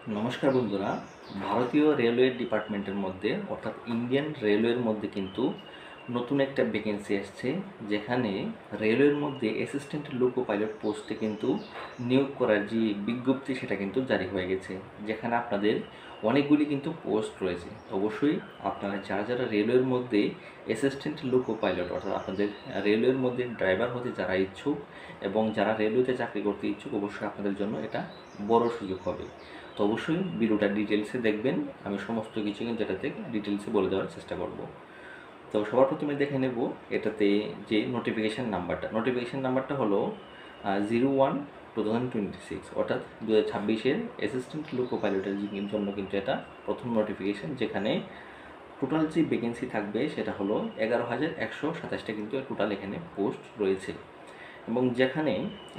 নমস্কার বন্ধুরা। ভারতীয় রেলওয়ে ডিপার্টমেন্টের মধ্যে অর্থাৎ ইন্ডিয়ান রেলওয়ের মধ্যে কিন্তু নতুন একটা ভ্যাকেন্সি আসছে, যেখানে রেলওয়ের মধ্যে অ্যাসিস্ট্যান্ট লোকো পাইলট পোস্টে কিন্তু নিয়োগ করার যে বিজ্ঞপ্তি সেটা কিন্তু জারি হয়ে গেছে, যেখানে আপনাদের অনেকগুলি কিন্তু পোস্ট রয়েছে। অবশ্যই আপনারা যারা যারা রেলওয়ের মধ্যে অ্যাসিস্ট্যান্ট লোকো পাইলট অর্থাৎ আপনাদের রেলওয়ের মধ্যে ড্রাইভার হতে যারা ইচ্ছুক এবং যারা রেলওয়েতে চাকরি করতে ইচ্ছুক, অবশ্যই আপনাদের জন্য এটা বড় সুযোগ হবে। তো অবশ্যই ভিডিওটা ডিটেলসে দেখবেন, আমি সমস্ত কিছু কিন্তু এটাতে ডিটেলসে বলে দেওয়ার চেষ্টা করব। তো সবার প্রথমে দেখে নেব এটাতে যে নোটিফিকেশান নাম্বারটা হলো 01/2026, অর্থাৎ 2026-এর অ্যাসিস্ট্যান্ট লোকো পাইলটের জন্য কিন্তু এটা প্রথম নোটিফিকেশান, যেখানে টোটাল যে ভ্যাকেন্সি থাকবে সেটা হলো 11,127টা কিন্তু টোটাল এখানে পোস্ট রয়েছে। এবং যেখানে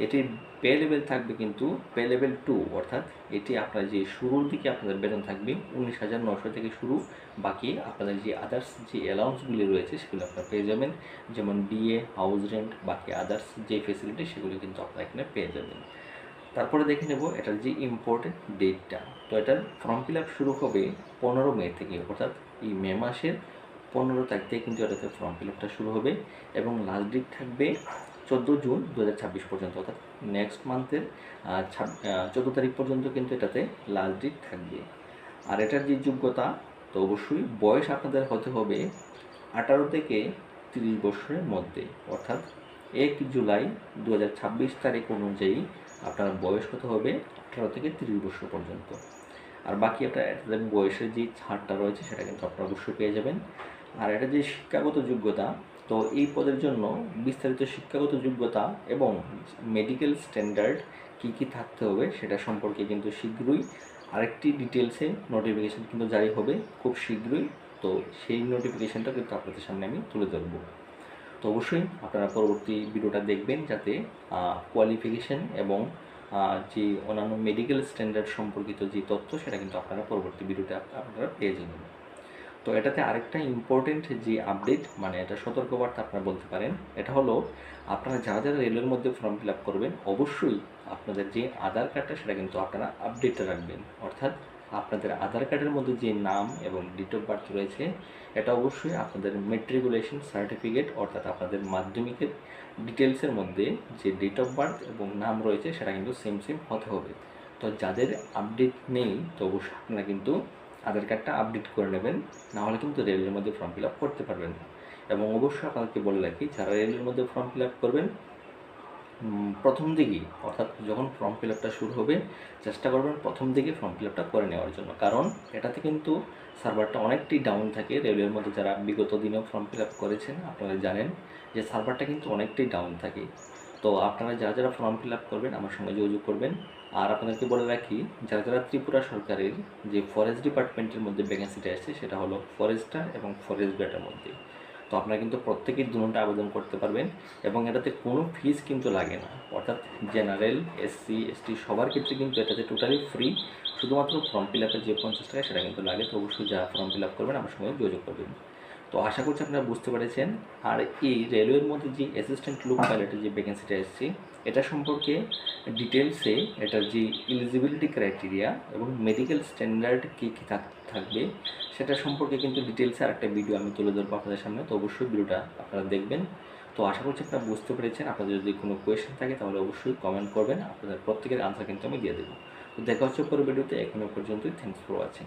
এটির পে লেভেল থাকবে কিন্তু পে লেভেল 2, অর্থাৎ এটি আপনার যে শুরুর দিকে আপনাদের বেতন থাকবে 19,900 থেকে শুরু। বাকি আপনাদের যে আদার্স যে অ্যালাউন্সগুলি রয়েছে সেগুলো আপনারা পেয়ে যাবেন, যেমন ডিএ, হাউস রেন্ট, বাকি আদার্স যে ফেসিলিটি সেগুলি কিন্তু আপনারা এখানে পেয়ে যাবেন। তারপরে দেখে নেব এটার যে ইম্পর্টেন্ট ডেটটা। তো এটার ফর্ম ফিল আপ শুরু হবে 15 মে থেকে, অর্থাৎ এই মে মাসের 15 তারিখ থেকে কিন্তু এটাতে ফর্ম ফিল আপটা শুরু হবে এবং লাস্ট ডেট থাকবে 14 জুন 2026 পর্যন্ত, অর্থাৎ নেক্সট মান্থের 14 তারিখ পর্যন্ত কিন্তু এটাতে লাস্ট ডেট থাকবে। আর এটার যে যোগ্যতা, তো অবশ্যই বয়স আপনাদের হতে হবে 18 থেকে 30 বছরের মধ্যে, অর্থাৎ 1 জুলাই 2026 তারিখ অনুযায়ী আপনার বয়স হতে হবে 18 থেকে 30 বছর পর্যন্ত। আর বাকি আপনার বয়সের যে ছাড়টা রয়েছে সেটা কিন্তু আপনারা অবশ্যই পেয়ে যাবেন। আর এটা যে শিক্ষাগত যোগ্যতা, তো এই পদের জন্য বিস্তারিত শিক্ষাগত যোগ্যতা এবং মেডিকেল স্ট্যান্ডার্ড কী কী থাকতে হবে সেটা সম্পর্কে কিন্তু শীঘ্রই আরেকটি ডিটেলসে নোটিফিকেশান কিন্তু জারি হবে খুব শীঘ্রই। তো সেই নোটিফিকেশানটা কিন্তু আপনাদের সামনে আমি তুলে ধরবো। তো অবশ্যই আপনারা পরবর্তী ভিডিওটা দেখবেন, যাতে কোয়ালিফিকেশান এবং যে অন্যান্য মেডিকেল স্ট্যান্ডার্ড সম্পর্কিত যে তথ্য সেটা কিন্তু আপনারা পরবর্তী ভিডিওতে আপনারা পেয়ে যাবেন। তো এটাতে আরেকটা ইম্পর্টেন্ট যে আপডেট, মানে এটা সতর্কবার্তা আপনারা বলতে পারেন, এটা হলো আপনারা যারা যারা রেলের মধ্যে ফর্ম ফিল আপ করবেন, অবশ্যই আপনাদের যে আধার কার্ডটা সেটা কিন্তু আপনারা আপডেটে রাখবেন। অর্থাৎ আপনাদের আধার কার্ডের মধ্যে যে নাম এবং ডেট অফ বার্থ রয়েছে, এটা অবশ্যই আপনাদের মেট্রিকুলেশন সার্টিফিকেট অর্থাৎ আপনাদের মাধ্যমিকের ডিটেলসের মধ্যে যে ডেট অফ বার্থ এবং নাম রয়েছে সেটা কিন্তু সেম সেম হতে হবে। তো যাদের আপডেট নেই, তো অবশ্যই আপনারা কিন্তু আধার কার্ডটা আপডেট করে নেবেন, নাহলে কিন্তু রেলের মধ্যে ফর্ম ফিল আপ করতে পারবেন না। এবং অবশ্যই আপনাদেরকে বলে রাখি, যারা রেলের মধ্যে ফর্ম ফিল আপ করবেন প্রথম দিকেই, অর্থাৎ যখন ফর্ম ফিল আপটা শুরু হবে চেষ্টা করবেন প্রথম দিকে ফর্ম ফিল আপটা করে নেওয়ার জন্য, কারণ এটাতে কিন্তু সার্ভারটা অনেকটাই ডাউন থাকে। রেলওয়ের মধ্যে যারা বিগত দিনেও ফর্ম ফিল আপ করেছেন আপনারা জানেন যে সার্ভারটা কিন্তু অনেকটাই ডাউন থাকে। তো আপনারা যারা যারা ফর্ম ফিল আপ করবেন আমার সঙ্গে যোগাযোগ করবেন। আর আপনাদেরকে বলে রাখি, যারা যারা ত্রিপুরা সরকারের যে ফরেস্ট ডিপার্টমেন্টের মধ্যে ভ্যাকেন্সিটা আসছে সেটা হলো ফরেস্টার এবং ফরেস্ট গার্ডের মধ্যে। তো আপনারা কিন্তু প্রত্যেকেই দুটোটা আবেদন করতে পারবেন এবং এটাতে কোনো ফিস কিন্তু লাগে না, অর্থাৎ জেনারেল, এসসি, এসটি সবার ক্ষেত্রে কিন্তু এটাতে টোটালি ফ্রি। শুধুমাত্র ফর্ম ফিল আপের যে 50 টাকা সেটা কিন্তু লাগে। তো অবশ্যই যারা ফর্ম ফিল আপ করবেন আমার সঙ্গে যোগাযোগ করবেন। তো আশা করছি আপনারা বুঝতে পেরেছেন। আর এই রেলওয়ের মধ্যে যে অ্যাসিস্ট্যান্ট লোক পাইলটের যে ভ্যাকেন্সিটা এসেছে, এটা সম্পর্কে ডিটেলসে এটার যে এলিজিবিলিটি ক্রাইটেরিয়া এবং মেডিকেল স্ট্যান্ডার্ড কী কী থাকবে সেটা সম্পর্কে কিন্তু ডিটেলসে আরেকটা ভিডিও আমি তুলে ধরবো আপনাদের সামনে। তো অবশ্যই ভিডিওটা আপনারা দেখবেন। তো আশা করছি আপনারা বুঝতে পেরেছেন। আপনাদের যদি কোনো কোয়েশ্চেন থাকে তাহলে অবশ্যই কমেন্ট করবেন, আপনাদের প্রত্যেকের আনসার কিন্তু আমি দিয়ে দেবো। তো দেখা হচ্ছে পরের ভিডিওতে। এখনো পর্যন্তই থ্যাংকস ফর ওয়াচিং।